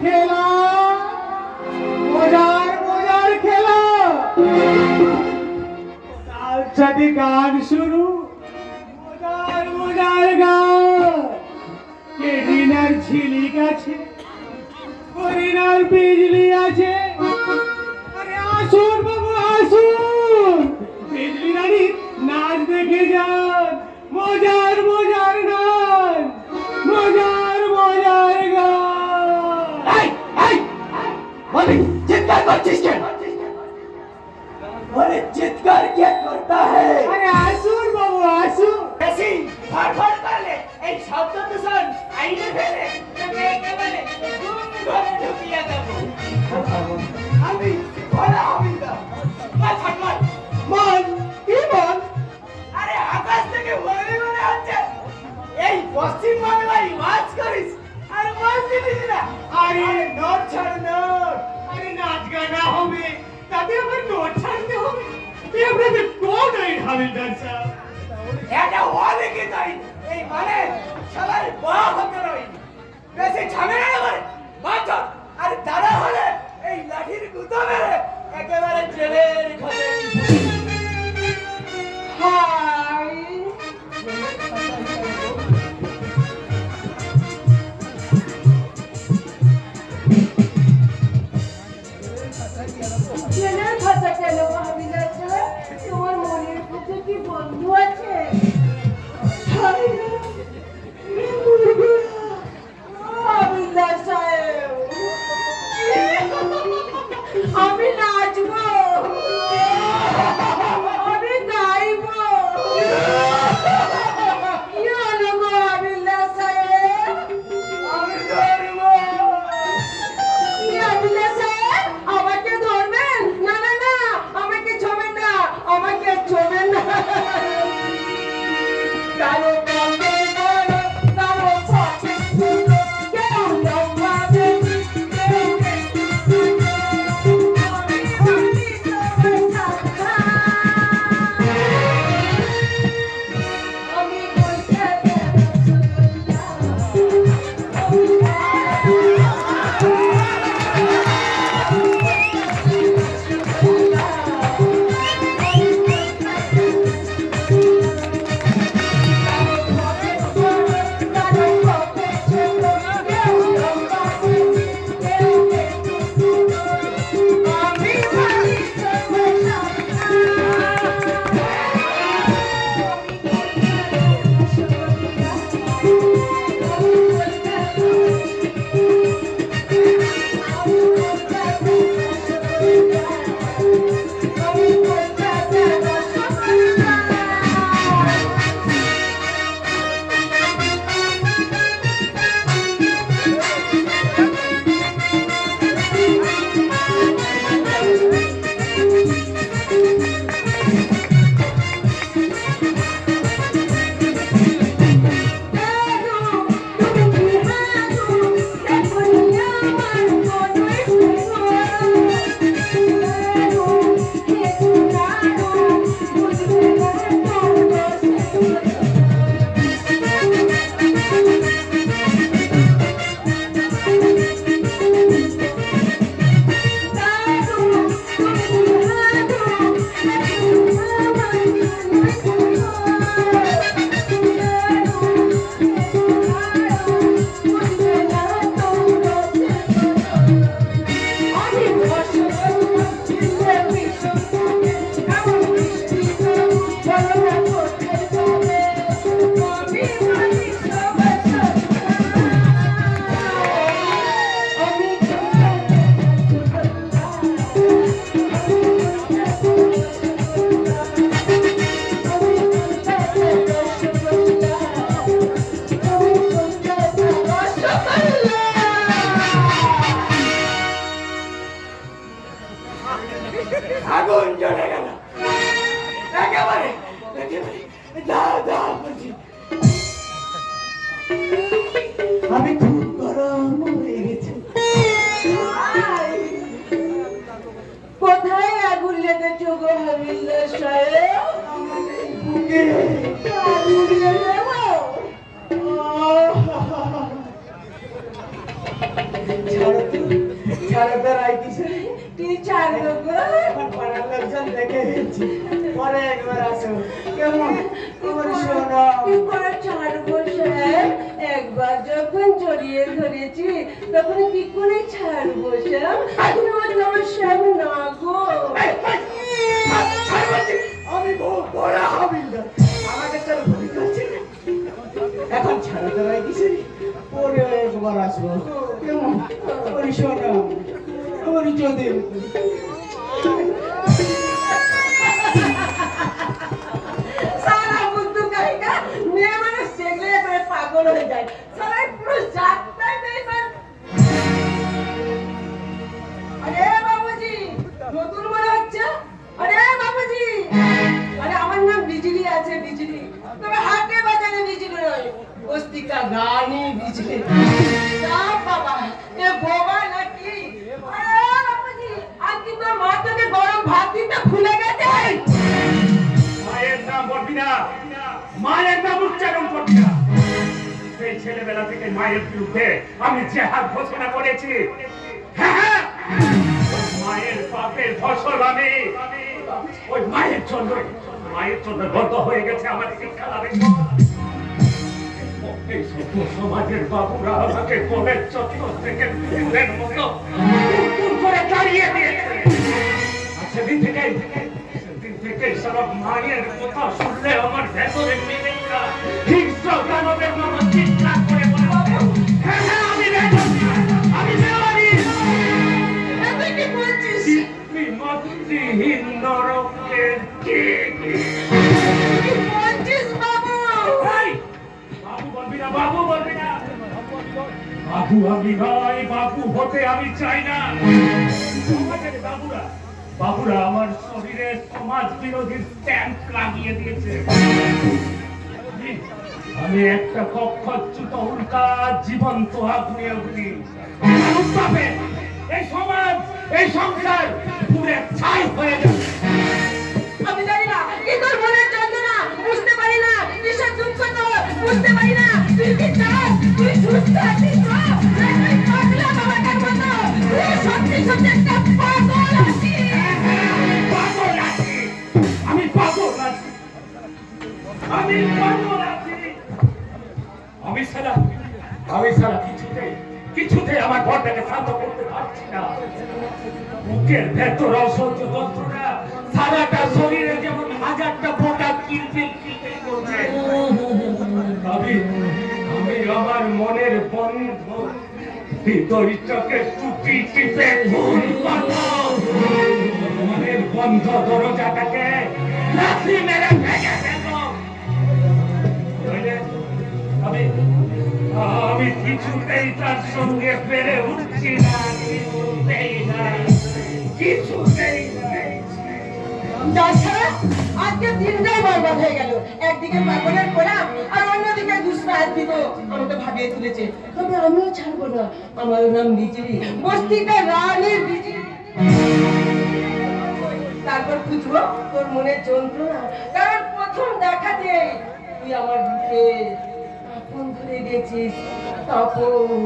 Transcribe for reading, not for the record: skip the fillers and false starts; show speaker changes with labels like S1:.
S1: খেলা মজার মজার খেলা তার সাথে গান শুরু মজার মজার গান কেদিনার ঝিলিক আছে হরিণার বিজলি আছে আরে আসুন বাবু আসুন বিজলি রানী নাচ দেখে যান মজার মজার গান মজার মজার গান
S2: अरे चित्कार करছিস কেন? अरे चित्कार क्या करता है?
S1: আরে আসুন বাবু আসুন
S2: ऐसी फड़फड़ करले এই শব্দ দূষণ আইনে ফেলে তোকে একেবারে ঘরে ঢুকিয়ে দেবো আমি বলা হবি না মাথার
S1: মন কি মন
S2: আরে আকাশ থেকে মনে মনে হচ্ছে এই পশ্চিম বাংলায় ওয়াজ করিস আর ওয়াজ দিবি না
S1: আরে
S2: নোট ছাড় নোট
S1: আরে নাচ গানা হবে তাতে আমার নোট ছাড়তে হবে এ আপনাদের কোন আইন হাবিলদার সাহেব
S2: এটা হলে কি তাই এই মানে সবাই বাপ হতে রই বেশি ঝামেলা না করে বাঁচো আর তারা হলে এই লাঠির গুঁতো মেরে একেবারে জেলের ঘরে
S1: হাই
S3: জেলের ভাষা কেন হাবিলদার সাহেব? তোমার মনের কাছে কি বন্ধু আছে? হাবিলদার, এ মুরগা,
S2: ছাড়ো তো, ছাড়ো তো রাই কিশোরী।
S3: তুই ছাড়বো গো।
S2: এখন পাড়ার লোকজন দেখে নিচ্ছি, পরে একবার আসো কেমন তোমার শোনো।
S3: কি করে ছাড়বো স্যার? একবার যখন জড়িয়ে ধরেছি তখন কি করে ছাড়বো স্যার? আমার স্যার না গো।
S2: আমি বড় হাবিলদার, আমাকে তোর ভয় করছে না। এখন ছাড়ো তো রাই কিশোরী, পরে একবার আসবো কেমন ওই শোনো আমার যদি
S3: সারা বুদ্ধু কাহিকা মেয়ে মানুষ দেখলে এবারে পাগল হয়ে যায়। সারা পুরো জাতটাই বেইমান। আরে বাবুজি, নতুন মনে হচ্ছে? আরে বাবুজি, আরে আমার নাম বিজলি আছে, বিজলি। তবে হাটে বাজারে বিজলি নয়, বস্তিকা গানি বিজলি। সব বাবা, এ বোবা নাকি? আরে বাবুজি, আজ কি তোর মা তোকে গরম ভাত দিতে ভুলে গেছে?
S1: মায়ের নাম বলবি না, মায়ের নাম উচ্চারণ করবি না। সেই ছেলেবেলা থেকে মায়ের বিরুদ্ধে আমি জেহাদ ঘোষণা করেছি। হ্যাঁ, হ্যাঁ, মায়ের পাপের ফসল আমি। ওই মায়ের জন্য বন্ধ হয়ে গেছে আমার শিক্ষা লাভের পথ। এই সভ্য সমাজের বাবুরা আমাকে কোলের চত্বর থেকে ফুলের মতো উত্তর করে তাড়িয়ে দিয়েছে। আর সেদিন থেকে সব মায়ের কথা শুনলে আমার ভেতরে মেলেটা হিংস্র দানবের মতো চিৎকার করে বলে, হ্যাঁ, হ্যাঁ, আমি বেমানি।
S3: তুই কি বলছিস?
S1: মাতৃহীন নরকের কিং।
S3: কি বলছিস বাবু?
S1: এই, বাবু বলবি না, বাবু বলবি না। বাবু আমি নয়, বাবু হতে আমি চাই না। সমাজের বাবুরা আমার শরীরে সমাজ বিরোধী স্ট্যাম্প লাগিয়ে দিয়েছে। আমি একটা কক্ষচ্যুত উল্কা জীবন্ত আগুনে উঠি। এই সমাজ, এই সংসার পুরে ছাই হয়ে যাবে।
S3: আমি জানি না কি তোর মনের যন্ত্রণা, বুঝতে পারি না কিসের দুঃখ তোর, বুঝতে পারি না তুই কি চাস, তুই সুস্থ আছিস তো? তুই পাগলা বাবাটার মতো, তুই সত্যি সত্যি একটা পাগল আছিস।
S1: পাগল আছি, আমি পাগল আছি, আমি পাগল আছি। আমি সারা কিছুতে আমার ঘরটাকে শান্ত করতে পারছি না। বুকের ভেতর অসহ্য যন্ত্রণা, সারাটা শরীরে যেমন হাজারটা ফোঁটা কিলবিল কিলবিল করছে। আমি আমার মনের বন্ধ হৃদয়টাকে টুটি টিপে খুন করব। মনের বন্ধ দরজাটাকে লাথি মেরে ভেঙে দেব। নইলে আমি কিছুতেই তার সঙ্গে পেরে উঠছি না, কিছুতেই না।
S3: তাছাড়া আজকে দিনটাই বরবাদ হয়ে গেল। একদিকে পাগলের গোলাম আর অন্যদিকে দুষ্প্রায় দিত আমাকে ভাবিয়ে তুলেছে। তবে আমিও ছাড়বো না, আমার নাম বিজলি, বস্তিকা রানীর বিজলি। তারপর খুঁজবো তোর মনের যন্ত্রণা, কারণ প্রথম দেখাতেই তুই আমার বুকে আপন ধরে গেছিস। তপন